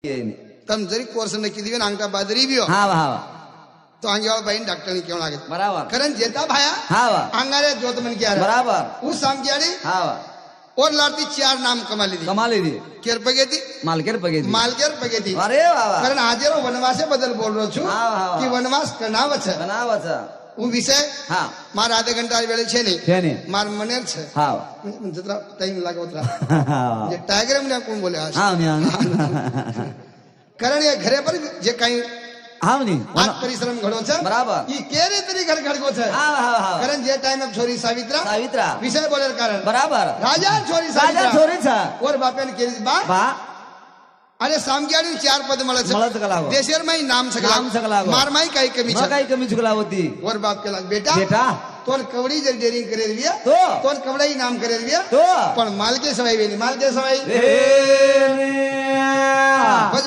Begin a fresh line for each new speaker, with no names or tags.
तम जरी कोर्स नक्की दिवे आंगटा बादरी भी हो
हाँ हाँ
तो आंगे वाला भाई डॉक्टर ने क्यों लागे
बराबर
करन जेता भाया
हाँ
आंगारे जोत मन क्या
बराबर
उस शाम की आड़ी
हाँ
और लाती चार नाम कमा ली
कमाल दी
केर पगेती
मालकेर पगे
मालकेर पगेती
अरे बाबा
कारण हाजेरो वनवासे बदल बोल रो छु
हाँ, हाँ,
की वनवास करनाव छे
बनाव छ
वो विषय
हाँ
मार आधे घंटा वेळे छे नहीं
છે ને
मार मनेर छे
हाँ
जतरा टाइम लागे उतरा
हाँ
जे टाइगर में कोण बोले आज
हाँ न्या
कारण ये घरे पर जे काही
हाँ नी
आज परिश्रम घडो छे
बराबर
ई केरे तरी घर घडगो छे
हाँ हाँ हाँ
कारण जे टाइम में छोरी सावित्रा
सावित्रा
विषय बोले कारण
बराबर
राजा छोरी
राजा
सावित्रा
छोरी छ
और बापेन केरी बा
बा
अरे सामग्याडी चार पद મળે છે
મળત કલાવો
देशेर में नाम सकला
नाम सकलागो
मार माई काही कमी
म
છે
काही कमी चुकला होती
और बाप के लाग बेटा
बेटा
तोर कवडी जर डेरिंग करे रिया
तो
तोर कवडाई नाम करे रिया
तो
पण माल के सवाई वेली माल के सवाई
रे
बस